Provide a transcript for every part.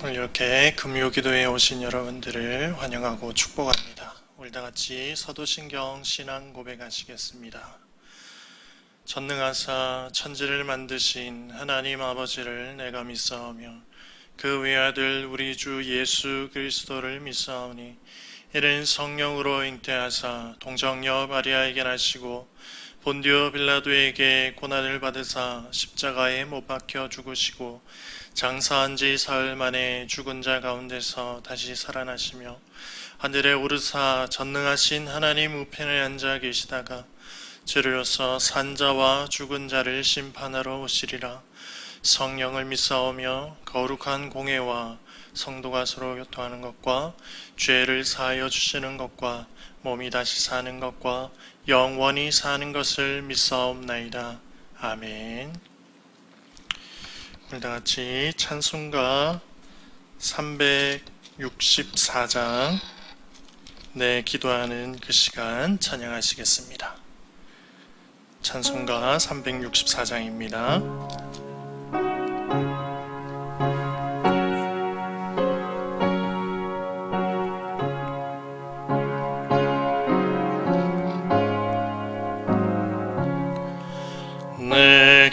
오늘 이렇게 금요기도에 오신 여러분들을 환영하고 축복합니다. 우리 다 같이 사도신경 신앙 고백하시겠습니다. 전능하사 천지를 만드신 하나님 아버지를 내가 믿사오며 그 외아들 우리 주 예수 그리스도를 믿사오니 이는 성령으로 잉태하사 동정녀 마리아에게 나시고 본디오 빌라도에게 고난을 받으사 십자가에 못 박혀 죽으시고 장사한 지 사흘 만에 죽은 자 가운데서 다시 살아나시며 하늘에 오르사 전능하신 하나님 우편에 앉아 계시다가 주로서 산자와 죽은 자를 심판하러 오시리라. 성령을 믿사오며 거룩한 공회와 성도가 서로 교통하는 것과 죄를 사하여 주시는 것과 몸이 다시 사는 것과 영원히 사는 것을 믿사옵나이다. 아멘. 우리 다 같이 찬송가 364장 기도하는 그 시간 찬양하시겠습니다. 찬송가 364장입니다. 내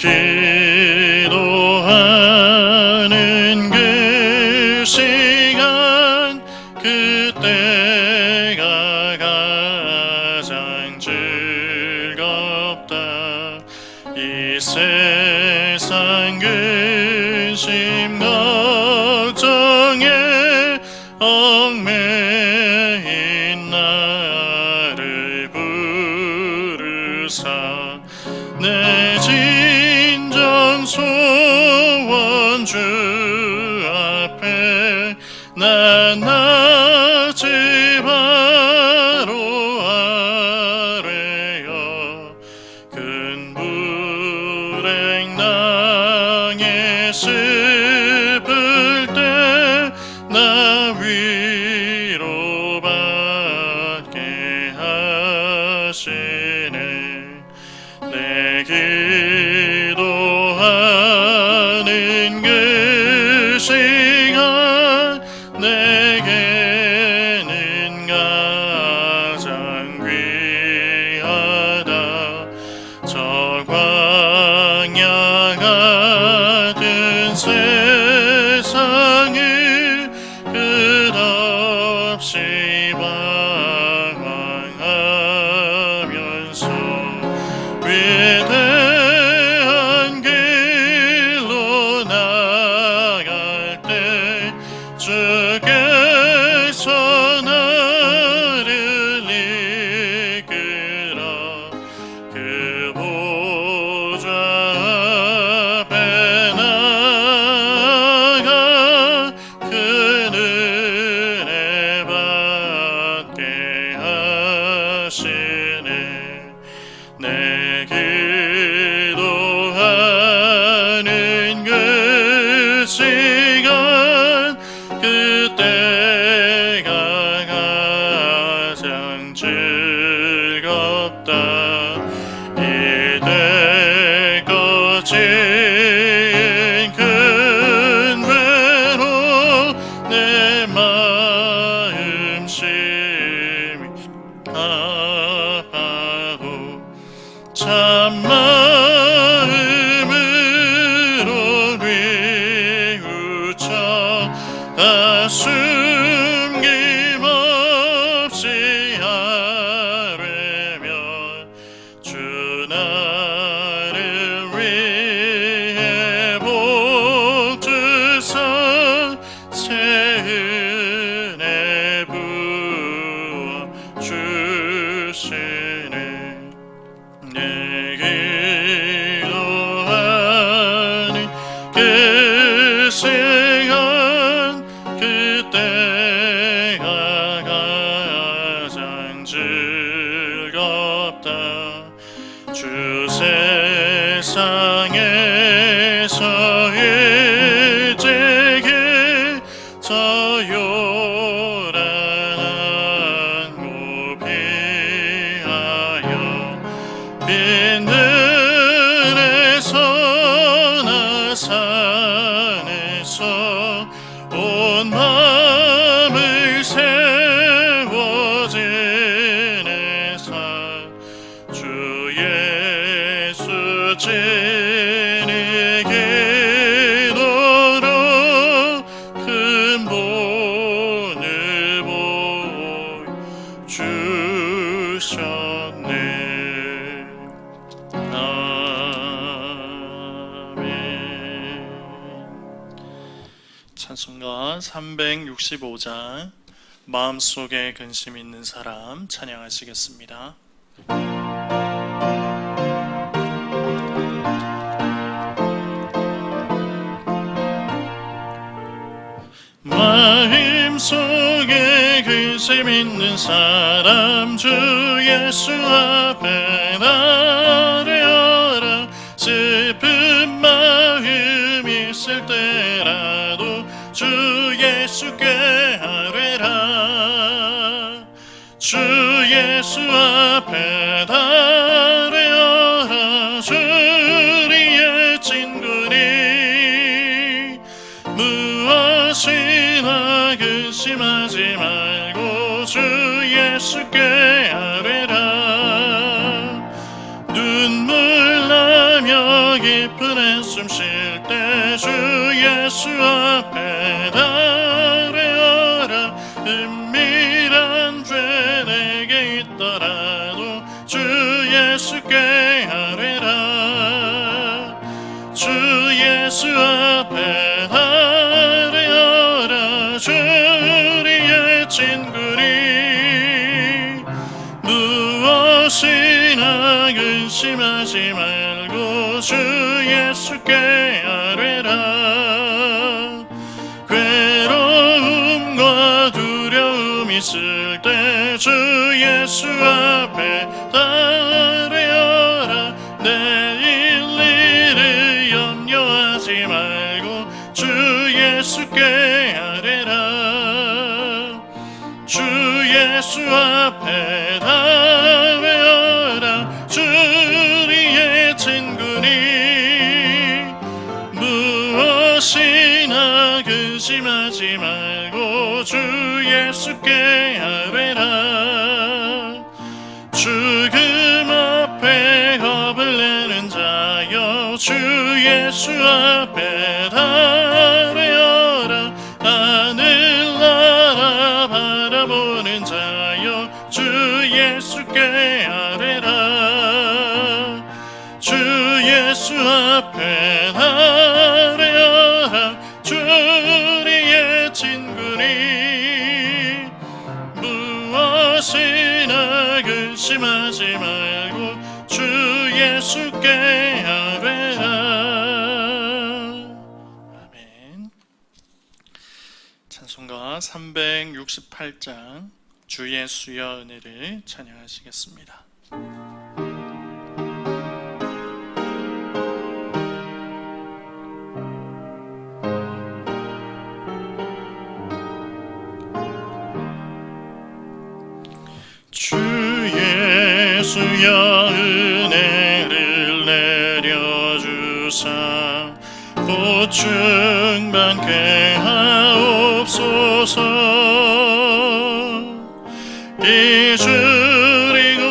기도하는 그 시간 그때가 가장 즐겁다. 이 세상 근심 걱정에 얽매인 나를 부르사 내 진정 소원 주 앞에 난 낮지 바로 아래여 큰 불행 당해 슬플 때 나 위로받게 하시네. 내 기도하는 그 시간 내게는 가장 귀하다. 저 광야 같은 세상을 끝없이 방황하면서 위대한 길로 나갈 때 주께서 나를 이끌어 그 보좌 앞에 나아가 그 은혜 받게 하시네. 내 기도하는 그 시간 그때가 가장 즐겁다. 이때 거친 큰 괴로 내 마음 심히 아파도 참 마음으로 뉘우쳐 다 숨김없이 하려면 주 나를 위해 복 주사 새 은혜 부어 주시네. 내 기도하는 그 시간 그때가 가장 즐겁다. 주 세상에서 일찍이 저 요란한 고비하여 빈들에서 나 산에서 오 찬송가 365장 마음속에 근심 있는 사람 찬양하시겠습니다. 마음속에 근심 있는 사람 주 예수 앞에 나려라. 슬픈 마음 있을 때라도 주 예수께 아뢰라. 주 예수 앞에 나려라. 주리의 진군이 무엇이나 근심하지 말고 주 예수께 아뢰라. 눈물 나며 깊은 한숨 쉴 때 주 예수 앞에 아뢰어라. 은밀한 죄 내게 있더라도 주 예수께 아뢰라. 주 예수 앞에 아뢰어라. 주리의 진군이 무엇이나 근심하지 말고 주 예수께 아뢰라. 괴로움과 두려움 있을 때 주 예수 앞에 아뢰어라. 내일 일을 염려하지 말고 주 예수께 아뢰라. 주 예수 앞에 아뢰어라. 주리의 진군이 무엇이나 근심하지 말고 주 예수께 아뢰라. 죽음 앞에 겁을 내는 자여 주 예수 앞에 아뢰어라. 하늘나라 바라보는 자여 주 예수께 아뢰라. 주 예수 앞에 아뢰어라. 주리의 진군이 무엇이나 근심하지 말고 주 예수께 아뢰라. 아멘. 찬송가 368장 주 예수여 은혜를 찬양하시겠습니다. 주 예수여 은혜를 내려주사 곧 충만케 하옵소서. 이 줄이고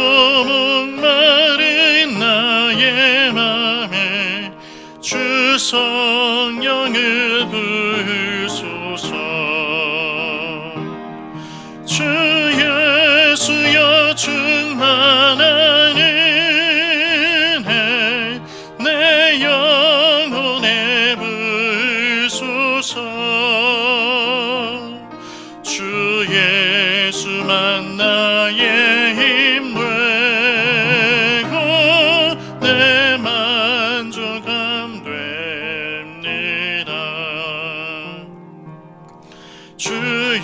목마른 나의 맘에 주 성령을 부으소서. 주 예수여 충만한 은혜 내 영혼에 부으소서. 주 예수만 나의 힘 되고 내 만족함 됩니다. 주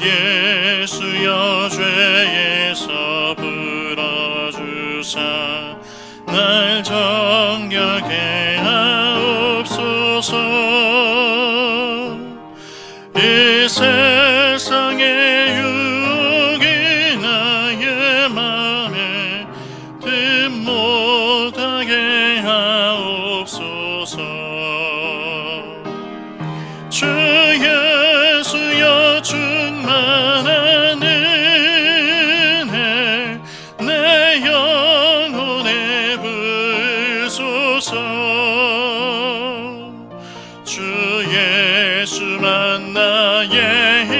예수여 죄에서 풀어주사 날 정결케 하옵소서. 이 세상의 유혹이 나의 맘에 틈 못하게 하옵소서. 주 예수여 충만한 은혜 내 영혼에 부으소서. 주 예수만 나의 힘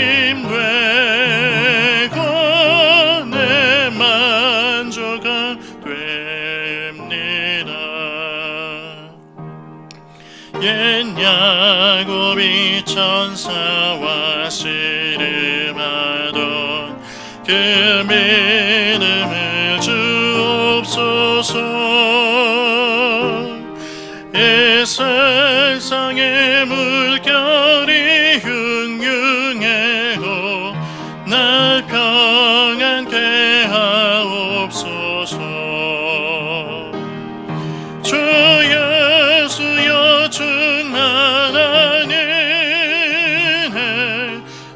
되고 내 만족함 됩니다. 옛 야곱이 천사와 씨름하던 그 믿음을 주옵소서. 이 세상의 물결이 흉흉해도 날 평안케 하옵소서. 주 예수여 충만한 은혜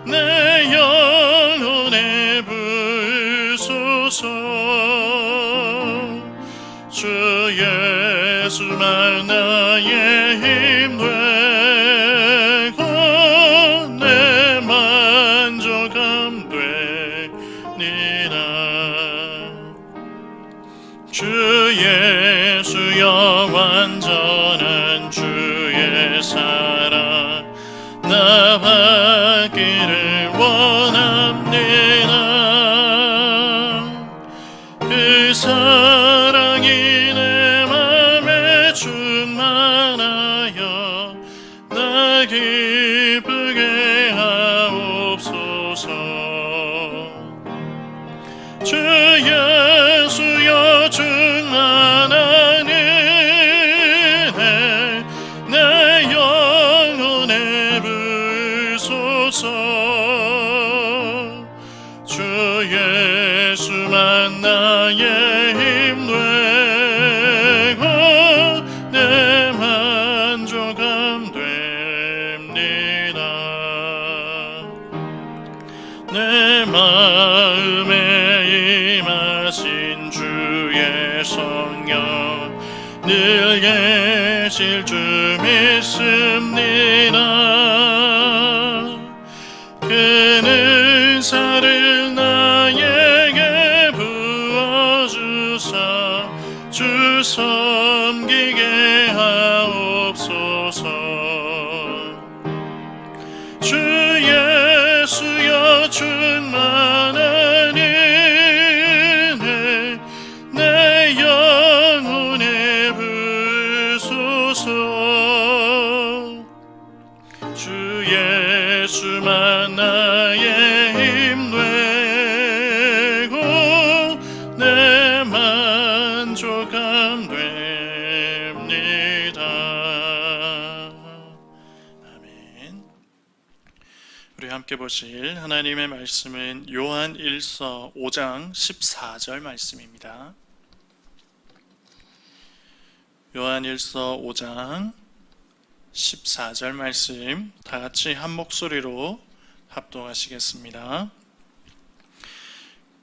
내 영혼에 부으소서. 주 예수만 나의 힘 되고 내 만족함 되니라. 주 예수여 완전한 주의 사랑 나 받기를 원합니다. 그 사랑이 내 맘에 충만하여 나 기쁘게 하옵소서. 주 예수여 충만한 은혜 내 영혼에 부으소서. 주 예수만 나의 힘 되고 내 만족함 됩니다. 내 마음에 임하신 주의 성령 늘 계실 줄 믿습니다. 그 은사를 나에게 부어주사 주 섬기게 하옵소서. 주 예수여 충만한 은혜 내 영혼에 부으소서. 주 예수만 나의 힘 되고 내 만족함 됩니다. 아멘. 우리 함께 보실 하나님의 말씀은 요한 1서 5장 14절 말씀입니다. 요한 1서 5장 14절 말씀 다 같이 한 목소리로 합독하시겠습니다.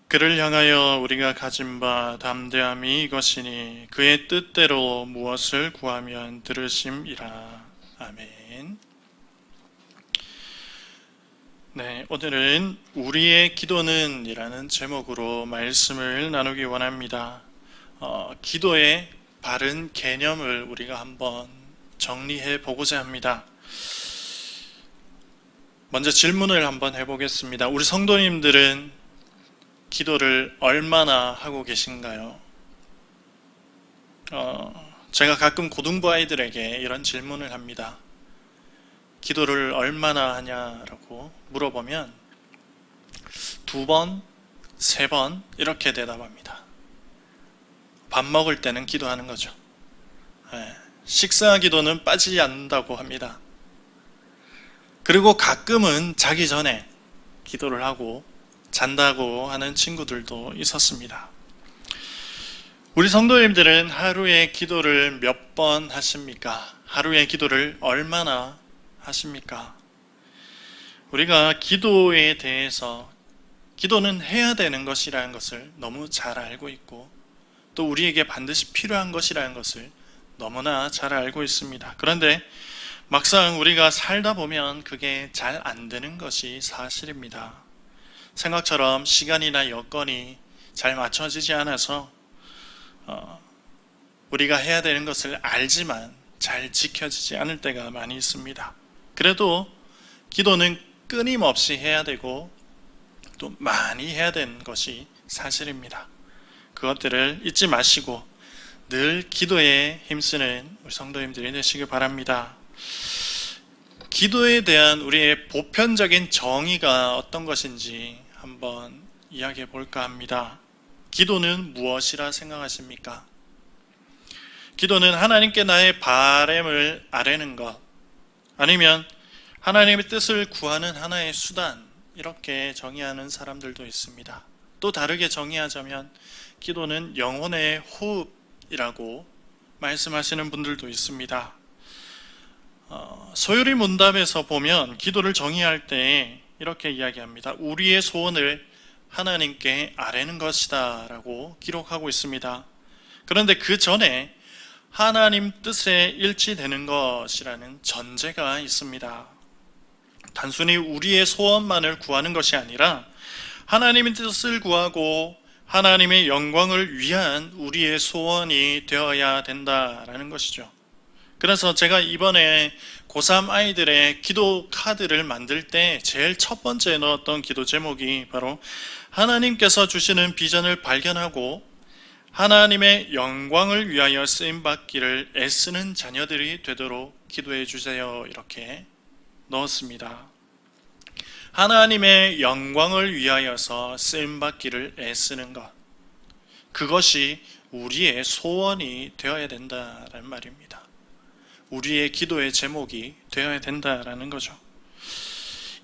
그를 향하여 우리가 가진 바 담대함이 이것이니 그의 뜻대로 무엇을 구하면 들으심이라. 아멘. 네, 오늘은 우리의 기도는 이라는 제목으로 말씀을 나누기 원합니다. 기도의 바른 개념을 우리가 한번 정리해 보고자 합니다. 먼저 질문을 한번 해보겠습니다. 우리 성도님들은 기도를 얼마나 하고 계신가요? 제가 가끔 고등부 아이들에게 이런 질문을 합니다. 기도를 얼마나 하냐라고 물어보면 2번, 3번 이렇게 대답합니다. 밥 먹을 때는 기도하는 거죠. 식사 기도는 빠지지 않는다고 합니다. 그리고 가끔은 자기 전에 기도를 하고 잔다고 하는 친구들도 있었습니다. 우리 성도님들은 하루에 기도를 몇 번 하십니까? 하루에 기도를 얼마나 하십니까? 우리가 기도에 대해서 기도는 해야 되는 것이라는 것을 너무 잘 알고 있고 또 우리에게 반드시 필요한 것이라는 것을 너무나 잘 알고 있습니다. 그런데 막상 우리가 살다 보면 그게 잘 안 되는 것이 사실입니다. 생각처럼 시간이나 여건이 잘 맞춰지지 않아서 우리가 해야 되는 것을 알지만 잘 지켜지지 않을 때가 많이 있습니다. 그래도 기도는 끊임없이 해야 되고 또 많이 해야 되는 것이 사실입니다. 그것들을 잊지 마시고 늘 기도에 힘쓰는 우리 성도님들이 되시길 바랍니다. 기도에 대한 우리의 보편적인 정의가 어떤 것인지 한번 이야기해 볼까 합니다. 기도는 무엇이라 생각하십니까? 기도는 하나님께 나의 바램을 아뢰는 것, 아니면 하나님의 뜻을 구하는 하나의 수단, 이렇게 정의하는 사람들도 있습니다. 또 다르게 정의하자면 기도는 영혼의 호흡이라고 말씀하시는 분들도 있습니다. 소요리 문답에서 보면 기도를 정의할 때 이렇게 이야기합니다. 우리의 소원을 하나님께 아뢰는 것이다 라고 기록하고 있습니다. 그런데 그 전에 하나님 뜻에 일치되는 것이라는 전제가 있습니다. 단순히 우리의 소원만을 구하는 것이 아니라 하나님의 뜻을 구하고 하나님의 영광을 위한 우리의 소원이 되어야 된다라는 것이죠. 그래서 제가 이번에 고3 아이들의 기도 카드를 만들 때 제일 첫 번째 넣었던 기도 제목이 바로 하나님께서 주시는 비전을 발견하고 하나님의 영광을 위하여 쓰임받기를 애쓰는 자녀들이 되도록 기도해 주세요, 이렇게 넣었습니다. 하나님의 영광을 위하여서 쓰임받기를 애쓰는 것, 그것이 우리의 소원이 되어야 된다라는 말입니다. 우리의 기도의 제목이 되어야 된다라는 거죠.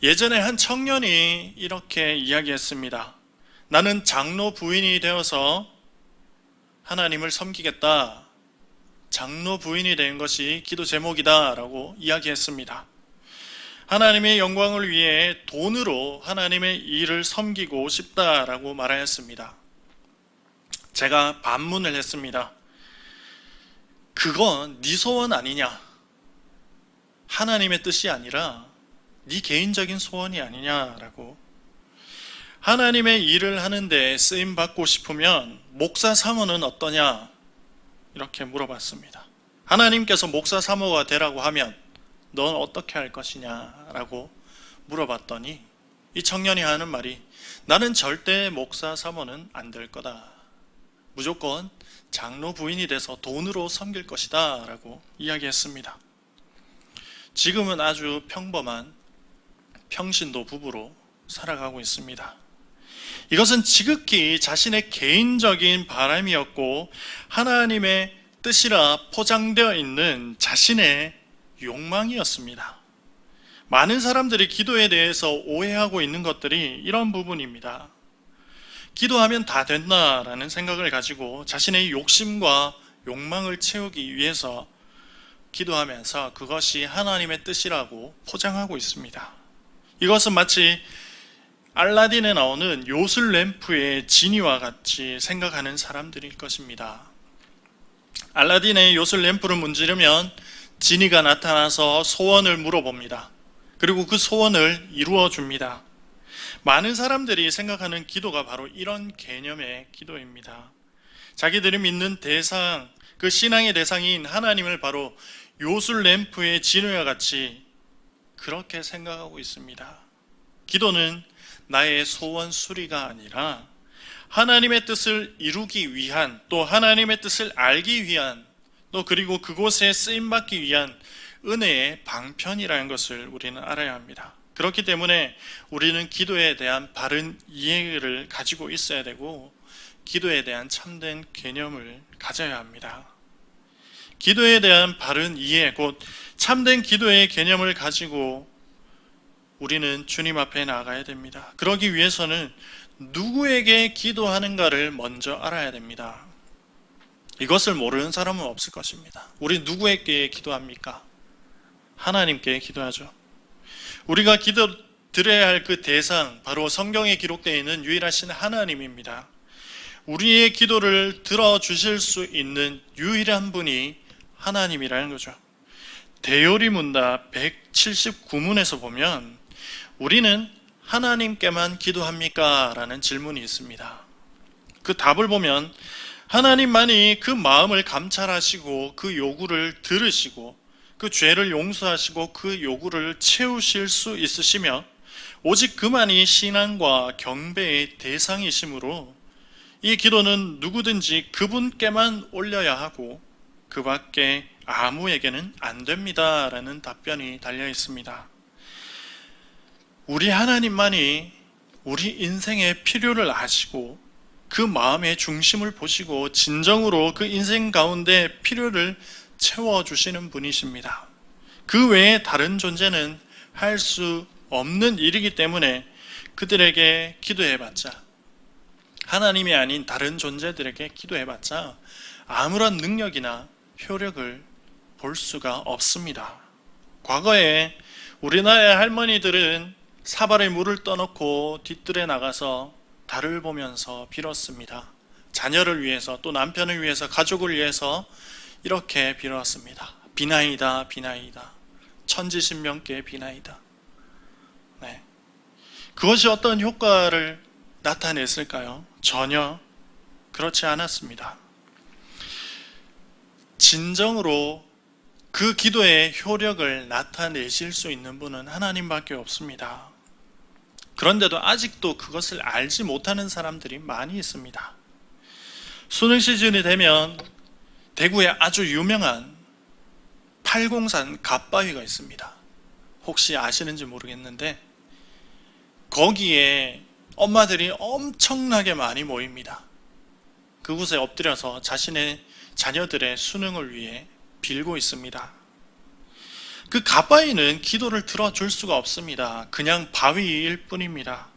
예전에 한 청년이 이렇게 이야기했습니다. 나는 장로 부인이 되어서 하나님을 섬기겠다. 장로 부인이 된 것이 기도 제목이다 라고 이야기했습니다. 하나님의 영광을 위해 돈으로 하나님의 일을 섬기고 싶다라고 말하였습니다. 제가 반문을 했습니다. 그건 네 소원 아니냐? 하나님의 뜻이 아니라 네 개인적인 소원이 아니냐라고. 하나님의 일을 하는데 쓰임받고 싶으면 목사 사모는 어떠냐? 이렇게 물어봤습니다. 하나님께서 목사 사모가 되라고 하면 넌 어떻게 할 것이냐? 라고 물어봤더니 이 청년이 하는 말이 나는 절대 목사 사모는 안 될 거다. 무조건 장로 부인이 돼서 돈으로 섬길 것이다 라고 이야기했습니다. 지금은 아주 평범한 평신도 부부로 살아가고 있습니다. 이것은 지극히 자신의 개인적인 바람이었고 하나님의 뜻이라 포장되어 있는 자신의 욕망이었습니다. 많은 사람들이 기도에 대해서 오해하고 있는 것들이 이런 부분입니다. 기도하면 다 된다라는 생각을 가지고 자신의 욕심과 욕망을 채우기 위해서 기도하면서 그것이 하나님의 뜻이라고 포장하고 있습니다. 이것은 마치 알라딘에 나오는 요술 램프의 지니와 같이 생각하는 사람들일 것입니다. 알라딘의 요술 램프를 문지르면 지니가 나타나서 소원을 물어봅니다. 그리고 그 소원을 이루어 줍니다. 많은 사람들이 생각하는 기도가 바로 이런 개념의 기도입니다. 자기들이 믿는 대상, 그 신앙의 대상인 하나님을 바로 요술 램프의 지니와 같이 그렇게 생각하고 있습니다. 기도는 나의 소원 수리가 아니라 하나님의 뜻을 이루기 위한, 또 하나님의 뜻을 알기 위한, 또 그리고 그곳에 쓰임받기 위한 은혜의 방편이라는 것을 우리는 알아야 합니다. 그렇기 때문에 우리는 기도에 대한 바른 이해를 가지고 있어야 되고 기도에 대한 참된 개념을 가져야 합니다. 기도에 대한 바른 이해, 곧 참된 기도의 개념을 가지고 우리는 주님 앞에 나아가야 됩니다. 그러기 위해서는 누구에게 기도하는가를 먼저 알아야 됩니다. 이것을 모르는 사람은 없을 것입니다. 우리 누구에게 기도합니까? 하나님께 기도하죠. 우리가 기도 드려야 할 그 대상, 바로 성경에 기록되어 있는 유일하신 하나님입니다. 우리의 기도를 들어주실 수 있는 유일한 분이 하나님이라는 거죠. 대요리문답 179문에서 보면 우리는 하나님께만 기도합니까? 라는 질문이 있습니다. 그 답을 보면 하나님만이 그 마음을 감찰하시고 그 요구를 들으시고 그 죄를 용서하시고 그 요구를 채우실 수 있으시며 오직 그만이 신앙과 경배의 대상이시므로 이 기도는 누구든지 그분께만 올려야 하고 그 밖에 아무에게는 안 됩니다 라는 답변이 달려 있습니다. 우리 하나님만이 우리 인생의 필요를 아시고 그 마음의 중심을 보시고 진정으로 그 인생 가운데 필요를 채워주시는 분이십니다. 그 외에 다른 존재는 할 수 없는 일이기 때문에 그들에게 기도해봤자, 하나님이 아닌 다른 존재들에게 기도해봤자 아무런 능력이나 효력을 볼 수가 없습니다. 과거에 우리나라의 할머니들은 사발에 물을 떠놓고 뒤뜰에 나가서 달을 보면서 빌었습니다. 자녀를 위해서, 또 남편을 위해서, 가족을 위해서 이렇게 빌었습니다. 비나이다, 비나이다. 천지신명께 비나이다. 네. 그것이 어떤 효과를 나타냈을까요? 전혀 그렇지 않았습니다. 진정으로 그 기도의 효력을 나타내실 수 있는 분은 하나님밖에 없습니다. 그런데도 아직도 그것을 알지 못하는 사람들이 많이 있습니다. 수능 시즌이 되면 대구에 아주 유명한 팔공산 갓바위가 있습니다. 혹시 아시는지 모르겠는데 거기에 엄마들이 엄청나게 많이 모입니다. 그곳에 엎드려서 자신의 자녀들의 수능을 위해 빌고 있습니다. 그 갓바위는 기도를 들어줄 수가 없습니다. 그냥 바위일 뿐입니다.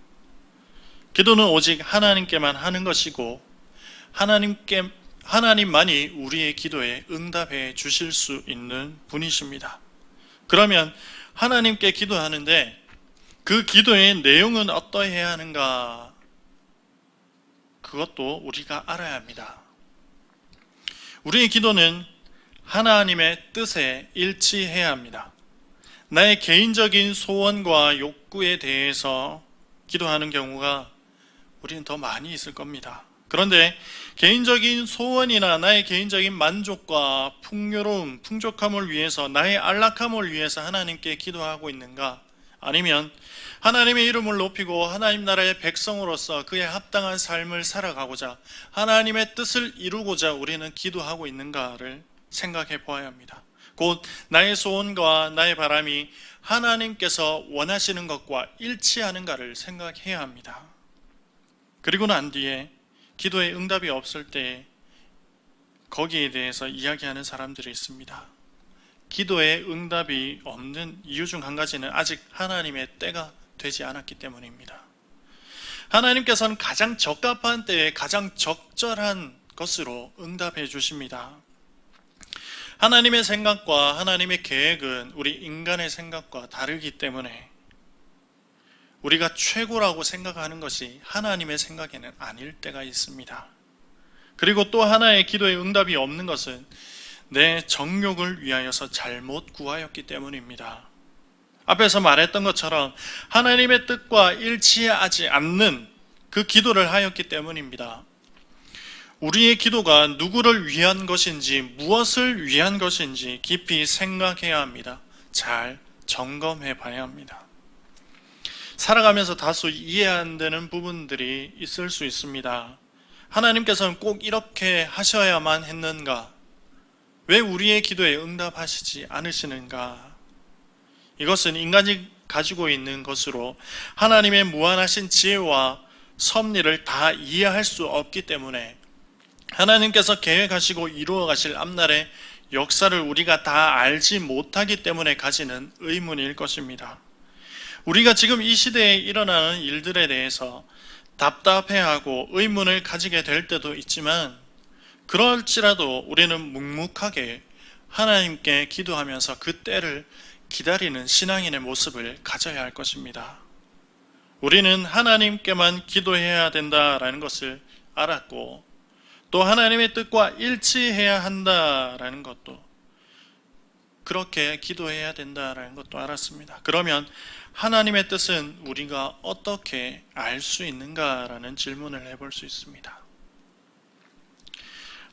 기도는 오직 하나님께만 하는 것이고 하나님만이 우리의 기도에 응답해 주실 수 있는 분이십니다. 그러면 하나님께 기도하는데 그 기도의 내용은 어떠해야 하는가? 그것도 우리가 알아야 합니다. 우리의 기도는 하나님의 뜻에 일치해야 합니다. 나의 개인적인 소원과 욕구에 대해서 기도하는 경우가 우리는 더 많이 있을 겁니다. 그런데 개인적인 소원이나 나의 개인적인 만족과 풍요로움, 풍족함을 위해서, 나의 안락함을 위해서 하나님께 기도하고 있는가? 아니면 하나님의 이름을 높이고 하나님 나라의 백성으로서 그에 합당한 삶을 살아가고자 하나님의 뜻을 이루고자 우리는 기도하고 있는가를 생각해 보아야 합니다. 곧 나의 소원과 나의 바람이 하나님께서 원하시는 것과 일치하는가를 생각해야 합니다. 그리고 난 뒤에 기도에 응답이 없을 때 거기에 대해서 이야기하는 사람들이 있습니다. 기도에 응답이 없는 이유 중 한 가지는 아직 하나님의 때가 되지 않았기 때문입니다. 하나님께서는 가장 적합한 때에 가장 적절한 것으로 응답해 주십니다. 하나님의 생각과 하나님의 계획은 우리 인간의 생각과 다르기 때문에 우리가 최고라고 생각하는 것이 하나님의 생각에는 아닐 때가 있습니다. 그리고 또 하나의 기도에 응답이 없는 것은 내 정욕을 위하여서 잘못 구하였기 때문입니다. 앞에서 말했던 것처럼 하나님의 뜻과 일치하지 않는 그 기도를 하였기 때문입니다. 우리의 기도가 누구를 위한 것인지, 무엇을 위한 것인지 깊이 생각해야 합니다. 잘 점검해 봐야 합니다. 살아가면서 다소 이해 안 되는 부분들이 있을 수 있습니다. 하나님께서는 꼭 이렇게 하셔야만 했는가? 왜 우리의 기도에 응답하시지 않으시는가? 이것은 인간이 가지고 있는 것으로 하나님의 무한하신 지혜와 섭리를 다 이해할 수 없기 때문에 하나님께서 계획하시고 이루어 가실 앞날의 역사를 우리가 다 알지 못하기 때문에 가지는 의문일 것입니다. 우리가 지금 이 시대에 일어나는 일들에 대해서 답답해하고 의문을 가지게 될 때도 있지만 그럴지라도 우리는 묵묵하게 하나님께 기도하면서 그 때를 기다리는 신앙인의 모습을 가져야 할 것입니다. 우리는 하나님께만 기도해야 된다라는 것을 알았고 또 하나님의 뜻과 일치해야 한다라는 것도 그렇게 기도해야 된다라는 것도 알았습니다. 그러면 하나님의 뜻은 우리가 어떻게 알 수 있는가라는 질문을 해볼 수 있습니다.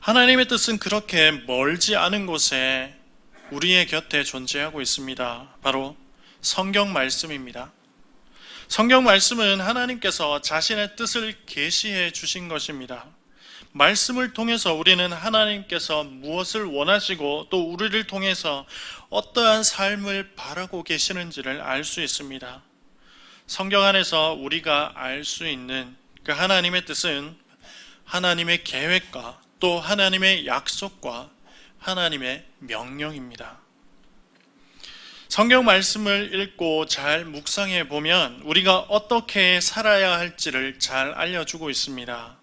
하나님의 뜻은 그렇게 멀지 않은 곳에 우리의 곁에 존재하고 있습니다. 바로 성경 말씀입니다. 성경 말씀은 하나님께서 자신의 뜻을 계시해 주신 것입니다. 말씀을 통해서 우리는 하나님께서 무엇을 원하시고 또 우리를 통해서 어떠한 삶을 바라고 계시는지를 알 수 있습니다. 성경 안에서 우리가 알 수 있는 그 하나님의 뜻은 하나님의 계획과 또 하나님의 약속과 하나님의 명령입니다. 성경 말씀을 읽고 잘 묵상해 보면 우리가 어떻게 살아야 할지를 잘 알려주고 있습니다.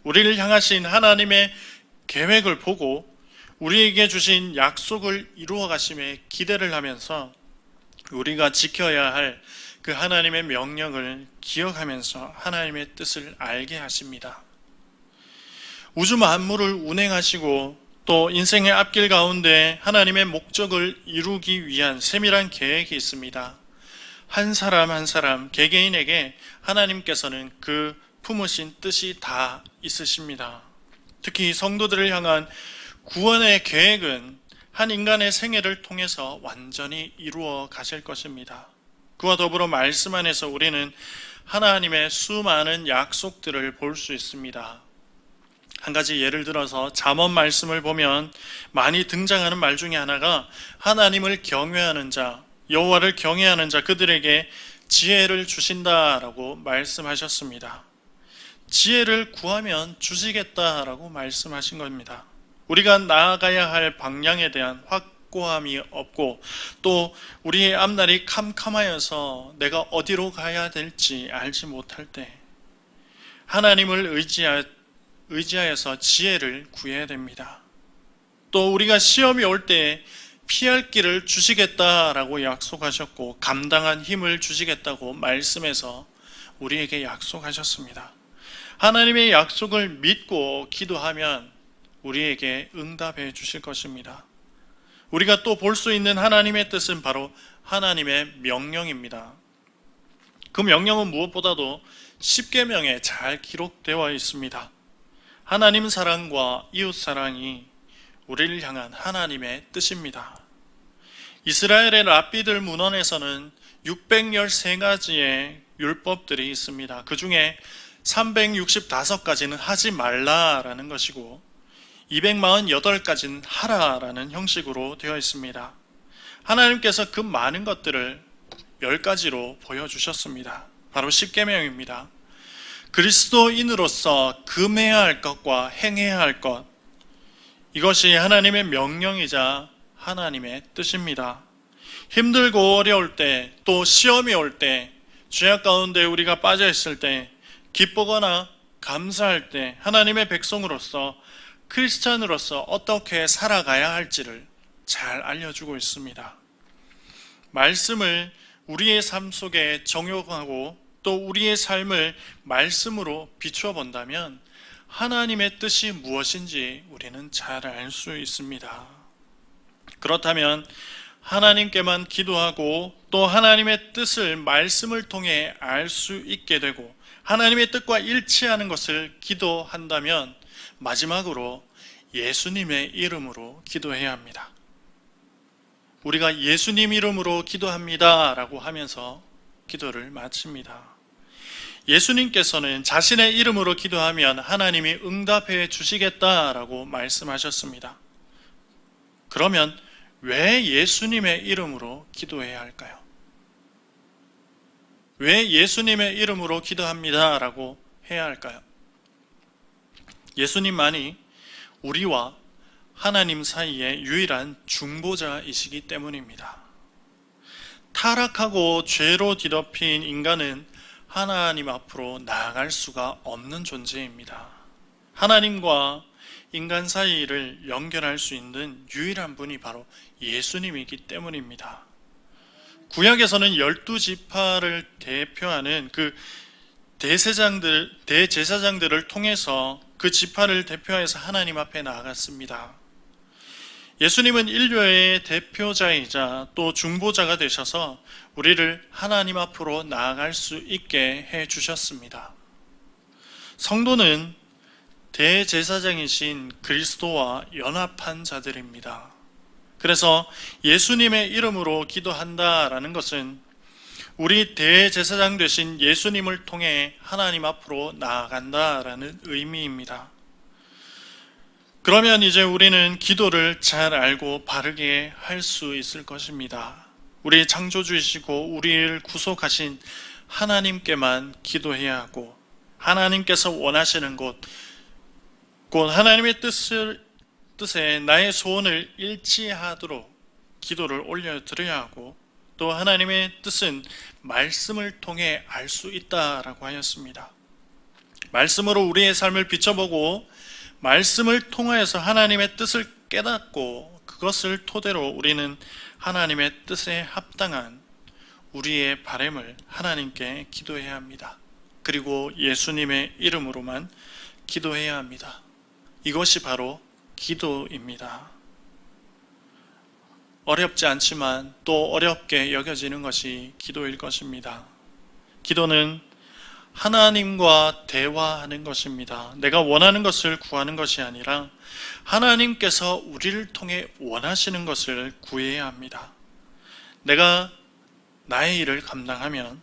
우리를 향하신 하나님의 계획을 보고 우리에게 주신 약속을 이루어 가심에 기대를 하면서 우리가 지켜야 할 그 하나님의 명령을 기억하면서 하나님의 뜻을 알게 하십니다. 우주 만물을 운행하시고 또 인생의 앞길 가운데 하나님의 목적을 이루기 위한 세밀한 계획이 있습니다. 한 사람 한 사람 개개인에게 하나님께서는 그 품으신 뜻이 다 있으십니다. 특히 성도들을 향한 구원의 계획은 한 인간의 생애를 통해서 완전히 이루어 가실 것입니다. 그와 더불어 말씀 안에서 우리는 하나님의 수많은 약속들을 볼 수 있습니다. 한 가지 예를 들어서 잠언 말씀을 보면 많이 등장하는 말 중에 하나가 하나님을 경외하는 자, 여호와를 경외하는 자 그들에게 지혜를 주신다라고 말씀하셨습니다. 지혜를 구하면 주시겠다라고 말씀하신 겁니다. 우리가 나아가야 할 방향에 대한 확고함이 없고 또 우리의 앞날이 캄캄하여서 내가 어디로 가야 될지 알지 못할 때 하나님을 의지하여서 지혜를 구해야 됩니다. 또 우리가 시험이 올 때 피할 길을 주시겠다라고 약속하셨고 감당한 힘을 주시겠다고 말씀해서 우리에게 약속하셨습니다. 하나님의 약속을 믿고 기도하면 우리에게 응답해 주실 것입니다. 우리가 또 볼 수 있는 하나님의 뜻은 바로 하나님의 명령입니다. 그 명령은 무엇보다도 십계명에 잘 기록되어 있습니다. 하나님 사랑과 이웃 사랑이 우리를 향한 하나님의 뜻입니다. 이스라엘의 랍비들 문헌에서는 613가지의 율법들이 있습니다. 그 중에 365가지는 하지 말라라는 것이고 248가지는 하라라는 형식으로 되어 있습니다. 하나님께서 그 많은 것들을 10가지로 보여주셨습니다. 바로 십계명입니다. 그리스도인으로서 금해야 할 것과 행해야 할 것, 이것이 하나님의 명령이자 하나님의 뜻입니다. 힘들고 어려울 때, 또 시험이 올 때, 죄악 가운데 우리가 빠져 있을 때, 기쁘거나 감사할 때 하나님의 백성으로서 크리스찬으로서 어떻게 살아가야 할지를 잘 알려주고 있습니다. 말씀을 우리의 삶 속에 적용하고 또 우리의 삶을 말씀으로 비추어 본다면 하나님의 뜻이 무엇인지 우리는 잘 알 수 있습니다. 그렇다면 하나님께만 기도하고 또 하나님의 뜻을 말씀을 통해 알 수 있게 되고 하나님의 뜻과 일치하는 것을 기도한다면 마지막으로 예수님의 이름으로 기도해야 합니다. 우리가 예수님 이름으로 기도합니다 라고 하면서 기도를 마칩니다. 예수님께서는 자신의 이름으로 기도하면 하나님이 응답해 주시겠다라고 말씀하셨습니다. 그러면 왜 예수님의 이름으로 기도해야 할까요? 왜 예수님의 이름으로 기도합니다 라고 해야 할까요? 예수님만이 우리와 하나님 사이의 유일한 중보자이시기 때문입니다. 타락하고 죄로 뒤덮인 인간은 하나님 앞으로 나아갈 수가 없는 존재입니다. 하나님과 인간 사이를 연결할 수 있는 유일한 분이 바로 예수님이기 때문입니다. 구약에서는 12지파를 대표하는 그 대제사장들을 통해서 그 지파를 대표해서 하나님 앞에 나아갔습니다. 예수님은 인류의 대표자이자 또 중보자가 되셔서 우리를 하나님 앞으로 나아갈 수 있게 해주셨습니다. 성도는 대제사장이신 그리스도와 연합한 자들입니다. 그래서 예수님의 이름으로 기도한다라는 것은 우리 대제사장 되신 예수님을 통해 하나님 앞으로 나아간다라는 의미입니다. 그러면 이제 우리는 기도를 잘 알고 바르게 할 수 있을 것입니다. 우리 창조주이시고 우리를 구속하신 하나님께만 기도해야 하고, 하나님께서 원하시는 곧 하나님의 뜻에 나의 소원을 일치하도록 기도를 올려드려야 하고, 또 하나님의 뜻은 말씀을 통해 알 수 있다라고 하였습니다. 말씀으로 우리의 삶을 비춰보고 말씀을 통하여서 하나님의 뜻을 깨닫고, 그것을 토대로 우리는 하나님의 뜻에 합당한 우리의 바람을 하나님께 기도해야 합니다. 그리고 예수님의 이름으로만 기도해야 합니다. 이것이 바로 기도입니다. 어렵지 않지만 또 어렵게 여겨지는 것이 기도일 것입니다. 기도는 하나님과 대화하는 것입니다. 내가 원하는 것을 구하는 것이 아니라 하나님께서 우리를 통해 원하시는 것을 구해야 합니다. 내가 나의 일을 감당하면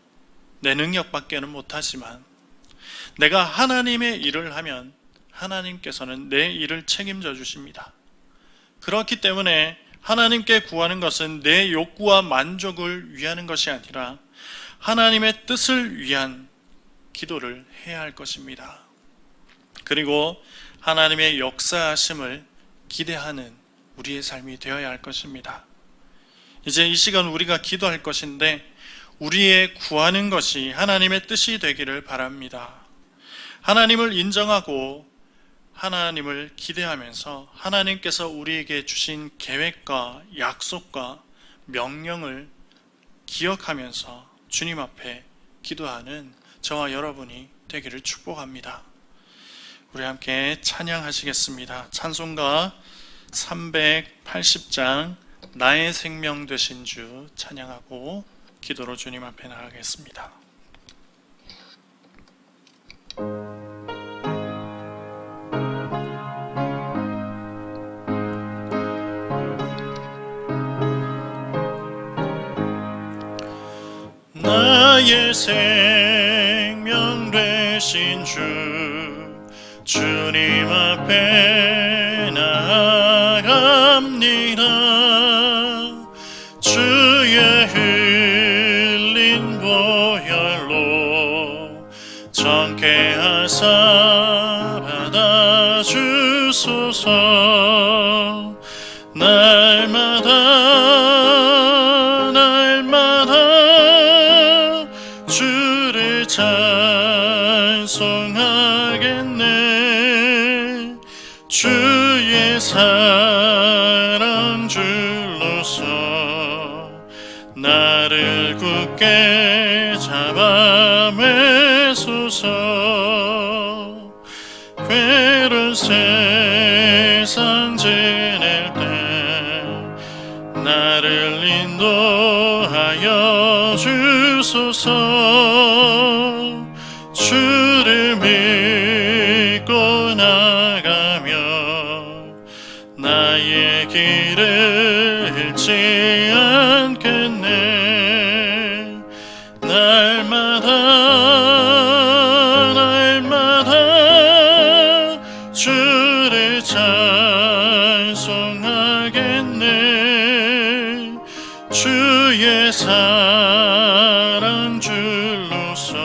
내 능력밖에는 못하지만, 내가 하나님의 일을 하면 하나님께서는 내 일을 책임져 주십니다. 그렇기 때문에 하나님께 구하는 것은 내 욕구와 만족을 위하는 것이 아니라 하나님의 뜻을 위한 기도를 해야 할 것입니다. 그리고 하나님의 역사하심을 기대하는 우리의 삶이 되어야 할 것입니다. 이제 이 시간 우리가 기도할 것인데, 우리의 구하는 것이 하나님의 뜻이 되기를 바랍니다. 하나님을 인정하고 하나님을 기대하면서 하나님께서 우리에게 주신 계획과 약속과 명령을 기억하면서 주님 앞에 기도하는 저와 여러분이 되기를 축복합니다. 우리 함께 찬양하시겠습니다. 찬송가 380장 나의 생명 되신 주 찬양하고 기도로 주님 앞에 나가겠습니다. 나의 생명 되신 주 주님 앞에 나아갑니다. 주의 흘린 보혈로 정케 하사 받아주소서. 날마다 주를 찬송하겠네. 주의 사랑 줄로서 나를 굳게 잡아 매소서. 괴로운 세상 지낼 때 나를 인도하여 주소서. 주를 믿고 나가며 나의 길을 잃지 않겠네. 날마다 주를 찬송하겠네. 주의 사랑 줄로서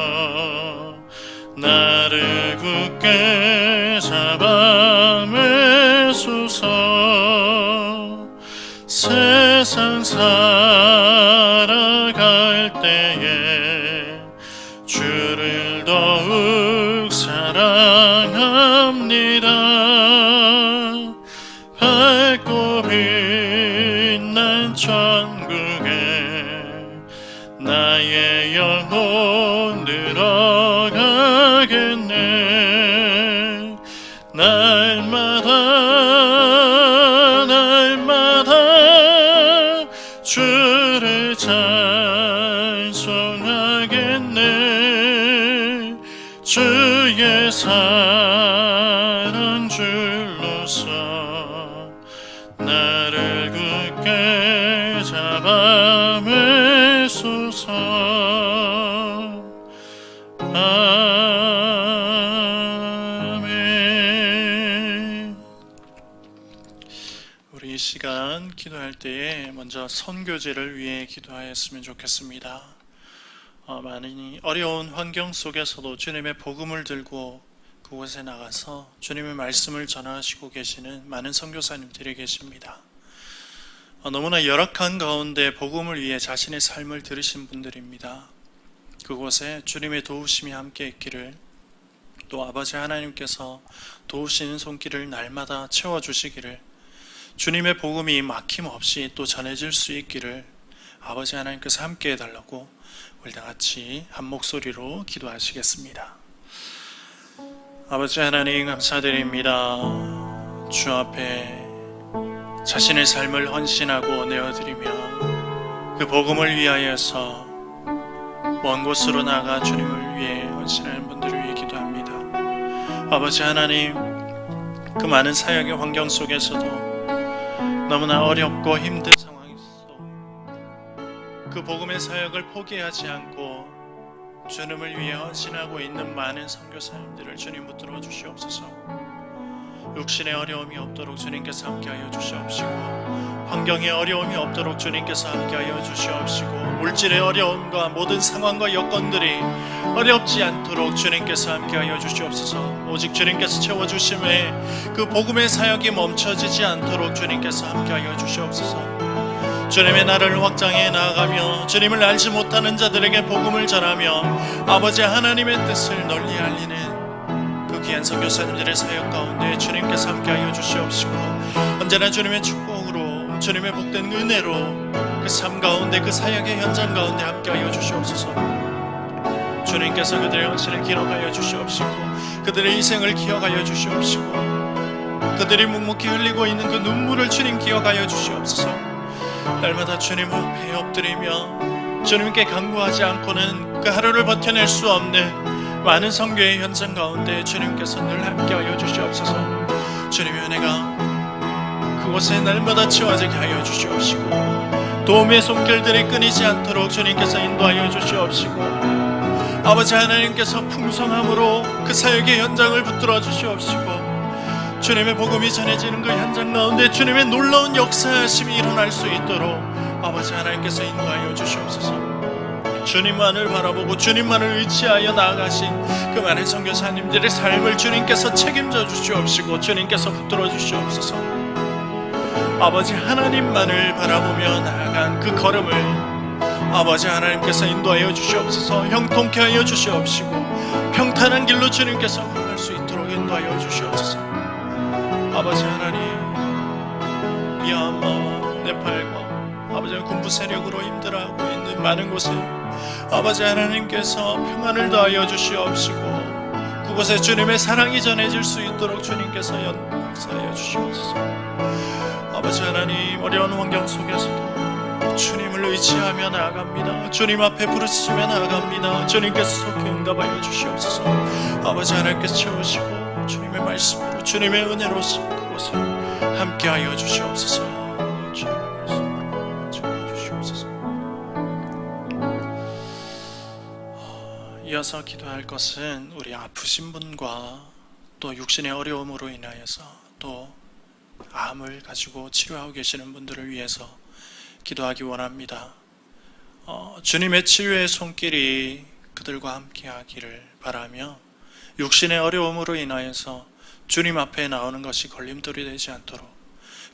나를 굳게 잡아 매소서. 세상 살아갈 때에 주를 더욱 사랑합니다. 밝고 빛난 천국에 나의 영혼 들어가겠네. 날마다 주를 찬송하겠네. 주의 사랑 줄로서 나를 굳게 잡아 매소서. 아멘. 시간 기도할 때에 먼저 선교제를 위해 기도하였으면 좋겠습니다. 많이 어려운 환경 속에서도 주님의 복음을 들고 그곳에 나가서 주님의 말씀을 전하시고 계시는 많은 선교사님들이 계십니다. 너무나 열악한 가운데 복음을 위해 자신의 삶을 들으신 분들입니다. 그곳에 주님의 도우심이 함께 있기를, 또 아버지 하나님께서 도우시는 손길을 날마다 채워주시기를, 주님의 복음이 막힘없이 또 전해질 수 있기를 아버지 하나님께서 함께 해달라고 우리 다 같이 한 목소리로 기도하시겠습니다. 아버지 하나님 감사드립니다. 주 앞에 자신의 삶을 헌신하고 내어드리며 그 복음을 위하여서 먼 곳으로 나가 주님을 위해 헌신하는 분들을 위해 기도합니다. 아버지 하나님, 그 많은 사역의 환경 속에서도 너무나 어렵고 힘든 상황에서 그 복음의 사역을 포기하지 않고 주님을 위해 헌신하고 있는 많은 선교사님들을 주님 붙들어 주시옵소서. 육신의 어려움이 없도록 주님께서 함께하여 주시옵시고, 환경의 어려움이 없도록 주님께서 함께하여 주시옵시고, 물질의 어려움과 모든 상황과 여건들이 어렵지 않도록 주님께서 함께하여 주시옵소서. 오직 주님께서 채워주심에 그 복음의 사역이 멈춰지지 않도록 주님께서 함께하여 주시옵소서. 주님의 나라를 확장해 나아가며 주님을 알지 못하는 자들에게 복음을 전하며 아버지 하나님의 뜻을 널리 알리는 그 귀한 선교사님들의 사역 가운데 주님께서 함께하여 주시옵시고, 언제나 주님의 축복으로, 주님의 복된 은혜로 그 삶 가운데, 그 사역의 현장 가운데 함께하여 주시옵소서. 주님께서 그들의 헌신을 기록하여 주시옵시고, 그들의 희생을 기억하여 주시옵시고, 그들이 묵묵히 흘리고 있는 그 눈물을 주님 기억하여 주시옵소서. 날마다 주님 앞에 엎드리며 주님께 간구하지 않고는 그 하루를 버텨낼 수 없는 많은 선교의 현장 가운데 주님께서 늘 함께하여 주시옵소서. 주님의 은혜가 그곳에 날마다 채워지게 하여 주시옵시고, 도움의 손길들이 끊이지 않도록 주님께서 인도하여 주시옵시고, 아버지 하나님께서 풍성함으로 그 사역의 현장을 붙들어 주시옵시고, 주님의 복음이 전해지는 그 현장 가운데 주님의 놀라운 역사하심이 일어날 수 있도록 아버지 하나님께서 인도하여 주시옵소서. 주님만을 바라보고 주님만을 의지하여 나아가신 그 많은 선교사님들의 삶을 주님께서 책임져 주시옵시고, 주님께서 붙들어 주시옵소서. 아버지 하나님만을 바라보며 나아간 그 걸음을 아버지 하나님께서 인도하여 주시옵소서. 형통케 하여 주시옵시고, 평탄한 길로 주님께서 걸어갈 수 있도록 인도하여 주시옵소서. 아버지 하나님, 미얀마와 네팔과 아버지 군부 세력으로 힘들어하고 있는 많은 곳에 아버지 하나님께서 평안을 더하여 주시옵시고, 그곳에 주님의 사랑이 전해질 수 있도록 주님께서 역사하여 주시옵소서. 아버지 하나님, 어려운 환경 속에서도 주님을 의지하며 나아갑니다. 주님 앞에 부르짖으며 나아갑니다. 주님께서 속히 응답하여 주시옵소서. 아버지 하나님께서 채우시고 주님의 말씀으로, 주님의 은혜로서 그곳을 함께하여 주시옵소서. 주님의 말씀으로 채워 주시옵소서. 이어서 기도할 것은 우리 아프신 분과 또 육신의 어려움으로 인하여서 또 암을 가지고 치료하고 계시는 분들을 위해서 기도하기 원합니다. 주님의 치유의 손길이 그들과 함께하기를 바라며, 육신의 어려움으로 인하여서 주님 앞에 나오는 것이 걸림돌이 되지 않도록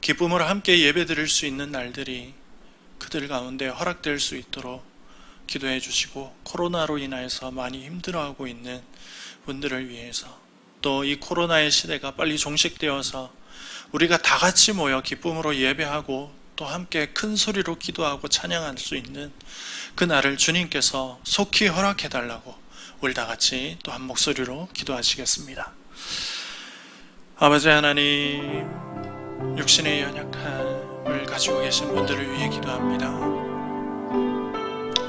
기쁨으로 함께 예배드릴 수 있는 날들이 그들 가운데 허락될 수 있도록 기도해 주시고, 코로나로 인하여서 많이 힘들어하고 있는 분들을 위해서, 또 이 코로나의 시대가 빨리 종식되어서 우리가 다 같이 모여 기쁨으로 예배하고 또 함께 큰 소리로 기도하고 찬양할 수 있는 그 날을 주님께서 속히 허락해 달라고 우리 다 같이 또 한 목소리로 기도하시겠습니다. 아버지 하나님, 육신의 연약함을 가지고 계신 분들을 위해 기도합니다.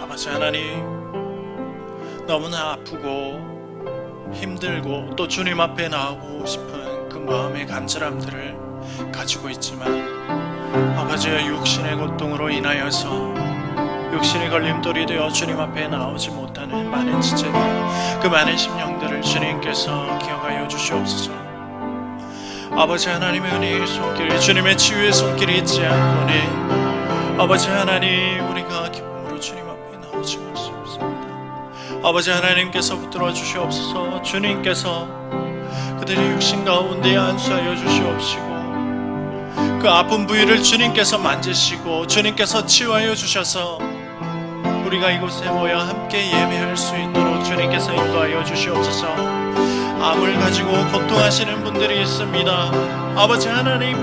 아버지 하나님, 너무나 아프고 힘들고 또 주님 앞에 나오고 싶은 그 마음의 간절함들을 가지고 있지만, 아버지의 육신의 고통으로 인하여서 육신의 걸림돌이 되어 주님 앞에 나오지 못하는 많은 지체들, 그 많은 심령들을 주님께서 기억하여 주시옵소서. 아버지 하나님의 은혜의 손길, 주님의 치유의 손길이 있지 않고는 아버지 하나님, 우리가 기쁨으로 주님 앞에 나오지 말 수 없습니다. 아버지 하나님께서 붙들어 주시옵소서. 주님께서 그들의 육신 가운데 안수하여 주시옵시고, 그 아픈 부위를 주님께서 만지시고 주님께서 치유하여 주셔서 우리가 이곳에 모여 함께 예배할 수 있도록 주님께서 인도하여 주시옵소서. 암을 가지고 고통하시는 분들이 있습니다. 아버지 하나님,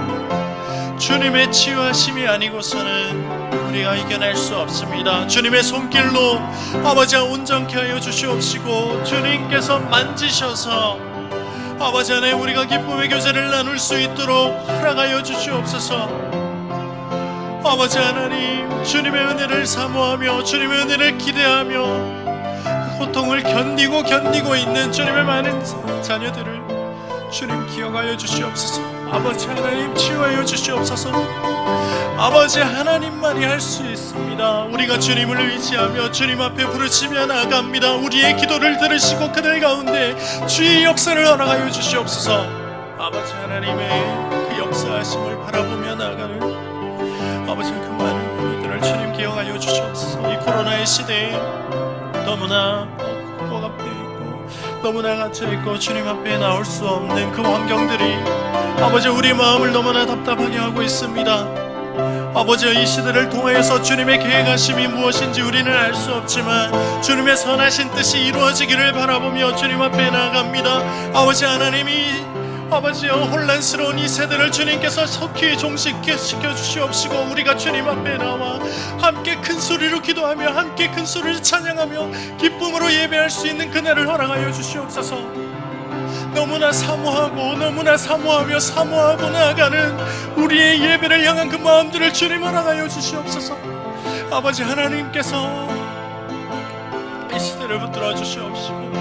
주님의 치유하심이 아니고서는 우리가 이겨낼 수 없습니다. 주님의 손길로 아버지가 온전케 하여 주시옵시고, 주님께서 만지셔서 아버지 하나님, 우리가 기쁨의 교제를 나눌 수 있도록 허락하여 주시옵소서. 아버지 하나님, 주님의 은혜를 사모하며 주님의 은혜를 기대하며 그 고통을 견디고 있는 주님의 많은 자녀들을 주님 기억하여 주시옵소서. 아버지 하나님, 치유하여 주시옵소서. 아버지 하나님만이 할 수 있습니다. 우리가 주님을 의지하며 주님 앞에 부르시며 나아갑니다. 우리의 기도를 들으시고 그들 가운데 주의 역사를 허락하여 주시옵소서. 아버지 하나님의 그 역사하심을 바라보며 나아가는 아버지 그 많은 우리들을 주님 기억하여 주시옵소서. 이 코로나의 시대에 너무나 억압되어 있고 너무나 갇혀있고 주님 앞에 나올 수 없는 그 환경들이 아버지 우리 마음을 너무나 답답하게 하고 있습니다. 아버지, 이 시대를 통하여서 주님의 계획하심이 무엇인지 우리는 알 수 없지만 주님의 선하신 뜻이 이루어지기를 바라보며 주님 앞에 나아갑니다. 아버지 하나님이 아버지여, 혼란스러운 이 세대를 주님께서 속히 종식시켜 주시옵시고, 우리가 주님 앞에 나와 함께 큰 소리로 기도하며 함께 큰 소리로 찬양하며 기쁨으로 예배할 수 있는 그날을 허락하여 주시옵소서. 너무나 사모하며 사모하고 나아가는 우리의 예배를 향한 그 마음들을 주님 허락하여 주시옵소서. 아버지 하나님께서 이 시대를 붙들어 주시옵시고,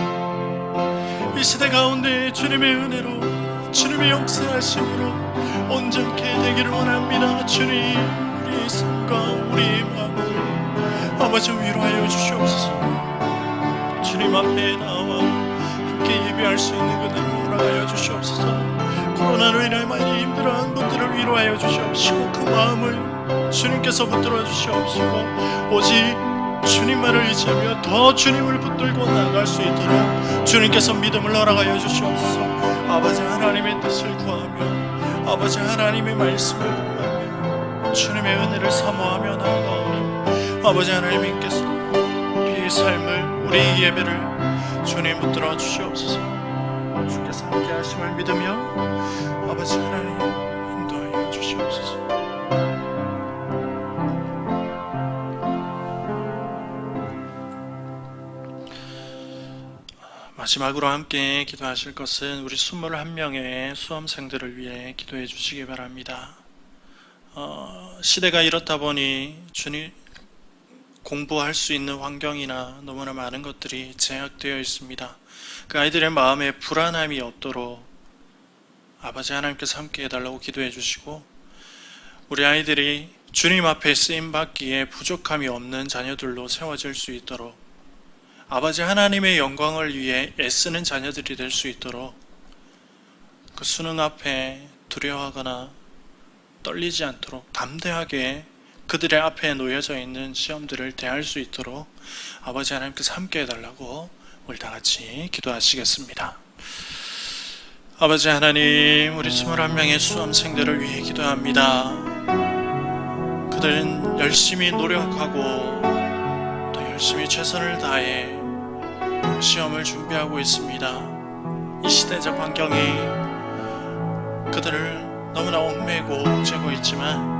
이 시대 가운데 주님의 은혜로 주님의 역사하심으로 온전케 되기를 원합니다. 주님, 우리의 삶과 우리의 마음을 아버지 위로하여 주시옵소서. 주님 앞에 나와 함께 예배할 수 있는 그들을 허락하여 주시옵소서. 코로나로 인해 많이 힘들어하는 분들을 위로하여 주시옵시고, 그 마음을 주님께서 붙들어 주시옵시고, 오직 주님만을 의지하며 더 주님을 붙들고 나아갈 수 있도록 주님께서 믿음을 허락하여 주시옵소서. 아버지 하나님의 뜻을 구하며 아버지 하나님의 말씀을 구하며 주님의 은혜를 사모하며 나아가오니 아버지 하나님께서 우리의 삶을, 우리의 예배를 주님 붙들어 주시옵소서. 주께서 함께 하심을 믿으며 아버지 하나님 인도하여 주시옵소서. 마지막으로 함께 기도하실 것은 우리 21명의 수험생들을 위해 기도해 주시기 바랍니다. 시대가 이렇다 보니 주님 공부할 수 있는 환경이나 너무나 많은 것들이 제약되어 있습니다. 그 아이들의 마음에 불안함이 없도록 아버지 하나님께서 함께 해달라고 기도해 주시고, 우리 아이들이 주님 앞에 쓰임받기에 부족함이 없는 자녀들로 세워질 수 있도록, 아버지 하나님의 영광을 위해 애쓰는 자녀들이 될 수 있도록, 그 수능 앞에 두려워하거나 떨리지 않도록 담대하게 그들의 앞에 놓여져 있는 시험들을 대할 수 있도록 아버지 하나님께서 함께 해달라고 우리 다 같이 기도하시겠습니다. 아버지 하나님, 우리 21명의 수험생들을 위해 기도합니다. 그들은 열심히 노력하고 또 열심히 최선을 다해 시험을 준비하고 있습니다. 이 시대적 환경이 그들을 너무나 얽매고 옥죄고 있지만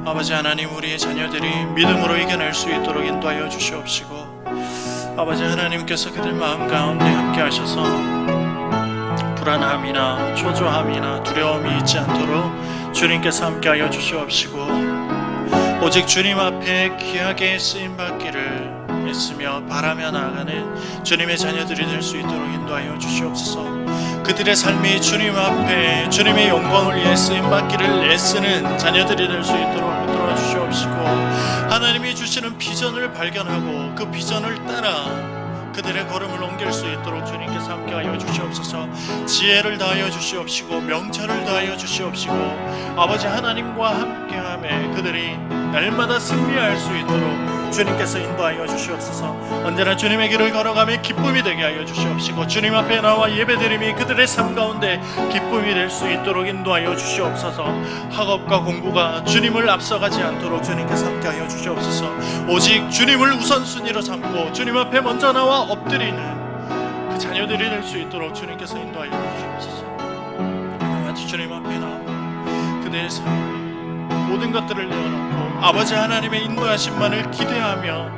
아버지 하나님, 우리의 자녀들이 믿음으로 이겨낼 수 있도록 인도하여 주시옵시고, 아버지 하나님께서 그들 마음 가운데 함께 하셔서 불안함이나 초조함이나 두려움이 있지 않도록 주님께서 함께하여 주시옵시고, 오직 주님 앞에 귀하게 쓰임받기를 애쓰며 바라며 나아가는 주님의 자녀들이 될 수 있도록 인도하여 주시옵소서. 그들의 삶이 주님 앞에 주님의 영광을 위해 쓰임받기를 애쓰는 자녀들이 될 수 있도록 붙들어 주시옵시고, 하나님이 주시는 비전을 발견하고 그 비전을 따라 그들의 걸음을 옮길 수 있도록 주님께서 함께하여 주시옵소서. 지혜를 다하여 주시옵시고 명철을 다하여 주시옵시고 아버지 하나님과 함께함에 그들이 날마다 승리할 수 있도록 주님께서 인도하여 주시옵소서. 언제나 주님의 길을 걸어가며 기쁨이 되게 하여 주시옵시고 주님 앞에 나와 예배드림이 그들의 삶 가운데 기쁨이 될 수 있도록 인도하여 주시옵소서. 학업과 공부가 주님을 앞서가지 않도록 주님께서 함께하여 주시옵소서. 오직 주님을 우선순위로 삼고 주님 앞에 먼저 나와 엎드리는 그 자녀들이 될 수 있도록 주님께서 인도하여 주시옵소서. 아주 주님 앞에 나와 그들의 삶 모든 것들을 내어놓고 아버지 하나님의 인도하심만을 기대하며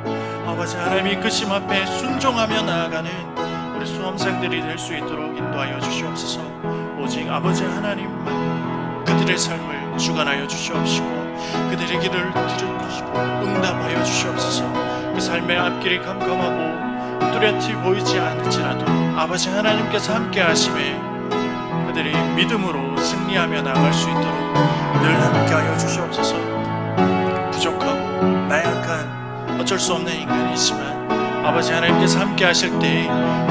아버지 하나님의 끄심 앞에 순종하며 나아가는 우리 수험생들이 될 수 있도록 인도하여 주시옵소서. 오직 아버지 하나님만 그들의 삶을 주관하여 주시옵시고 그들의 길을 들으시고 응답하여 주시옵소서. 그 삶의 앞길이 캄캄하고 뚜렷이 보이지 않을지라도 아버지 하나님께서 함께 하심에 그들이 믿음으로 승리하며 나아갈 수 있도록 늘 함께하여 주시옵소서. 부족하고 나약한 어쩔 수 없는 인간이지만 아버지 하나님께서 함께 하실 때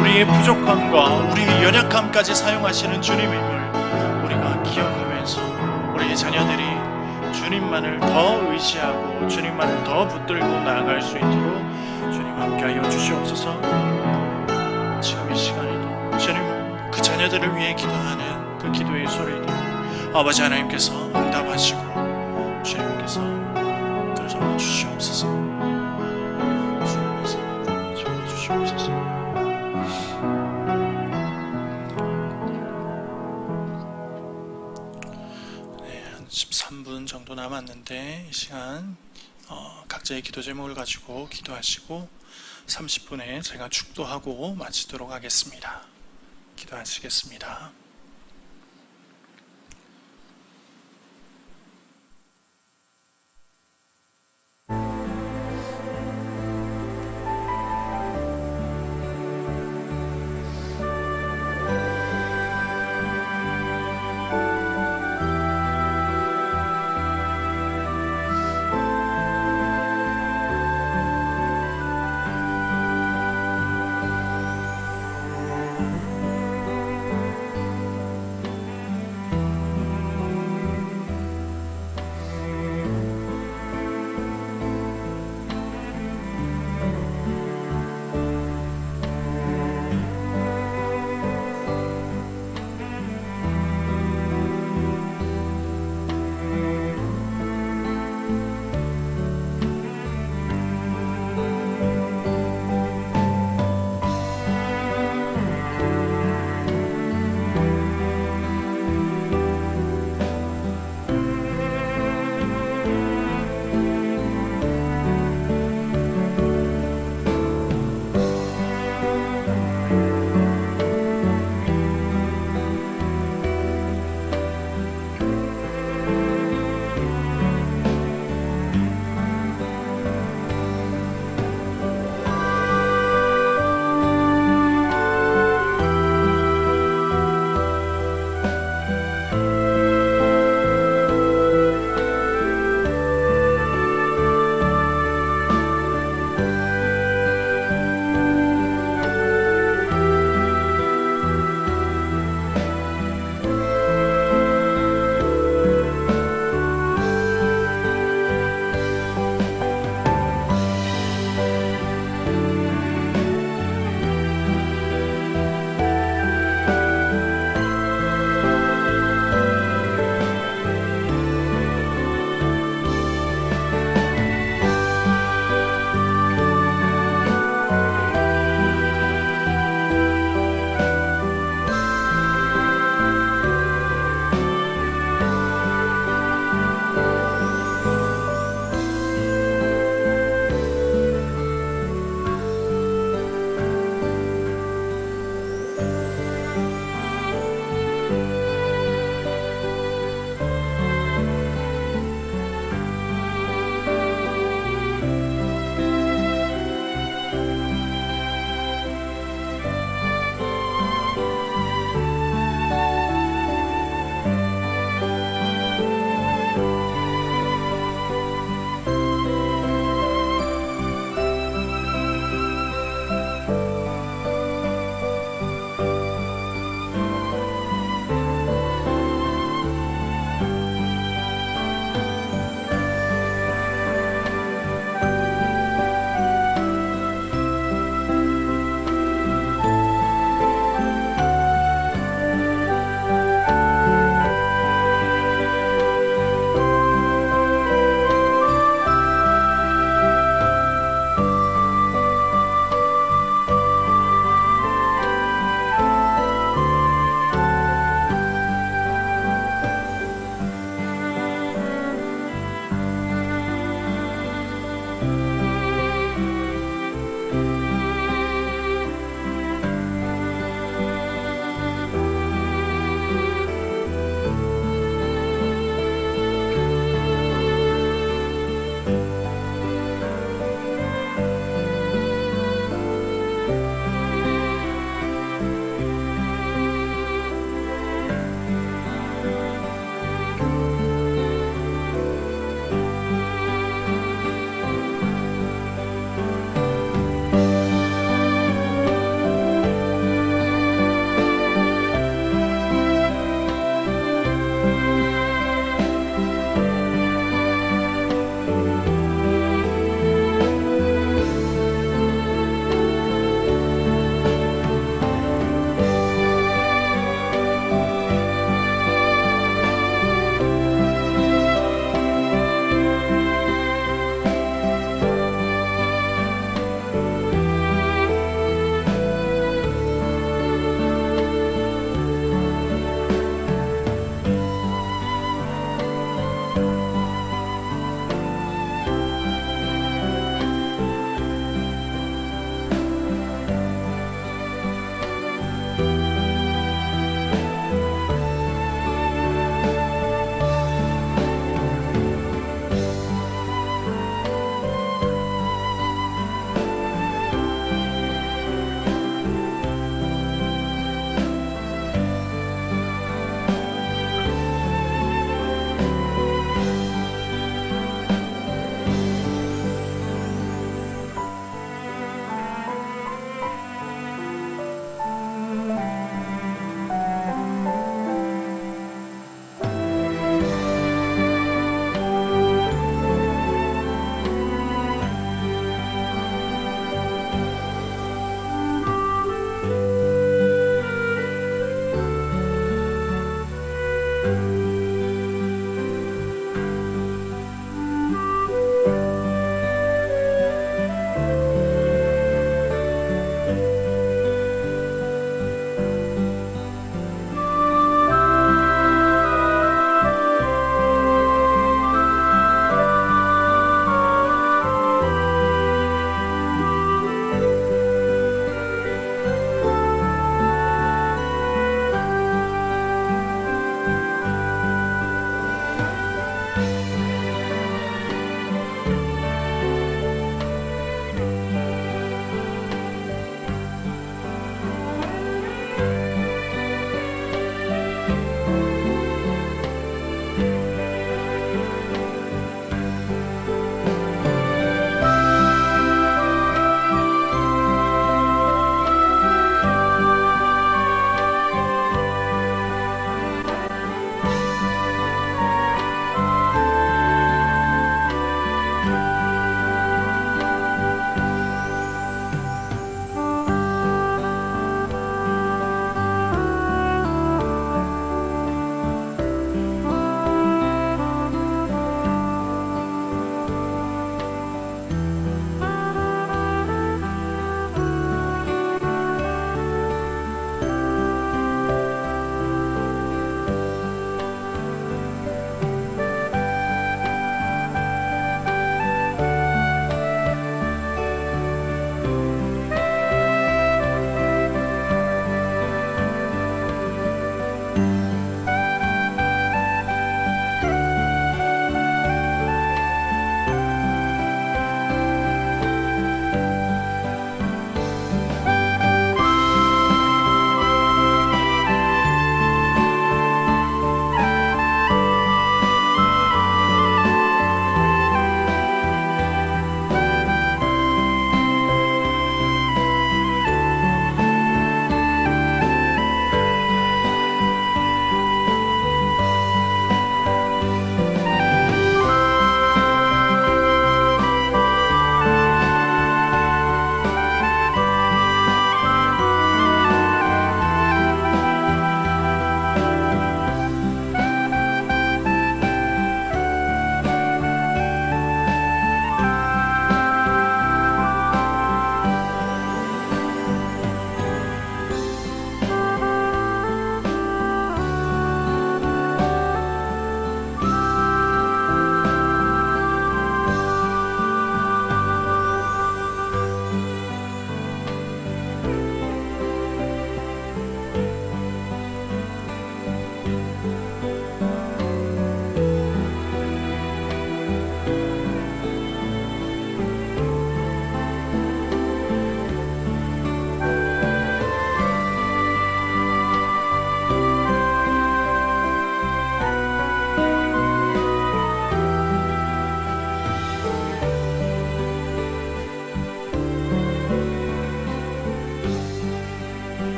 우리의 부족함과 우리의 연약함까지 사용하시는 주님임을 우리가 기억하면서 우리의 자녀들이 주님만을 더 의지하고 주님만을 더 붙들고 나아갈 수 있도록 주님 함께하여 주시옵소서. 지금 이 시간에도 주님 그 자녀들을 위해 기도하는 그 기도의 소리를 아버지 하나님께서 응답하시고 주님께서 들어줘 주시옵소서. 주님께서 들어줘 주시옵소서. 네, 한 13분 정도 남았는데 이 시간 각자의 기도 제목을 가지고 기도하시고 30분에 제가 축도하고 마치도록 하겠습니다. 기도하시겠습니다.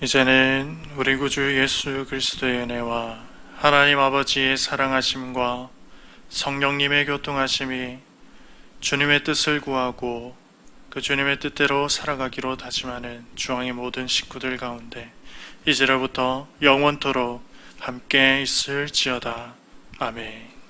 이제는 우리 구주 예수 그리스도의 은혜와 하나님 아버지의 사랑하심과 성령님의 교통하심이 주님의 뜻을 구하고 그 주님의 뜻대로 살아가기로 다짐하는 중앙의 모든 식구들 가운데 이제로부터 영원토록 함께 있을지어다. 아멘.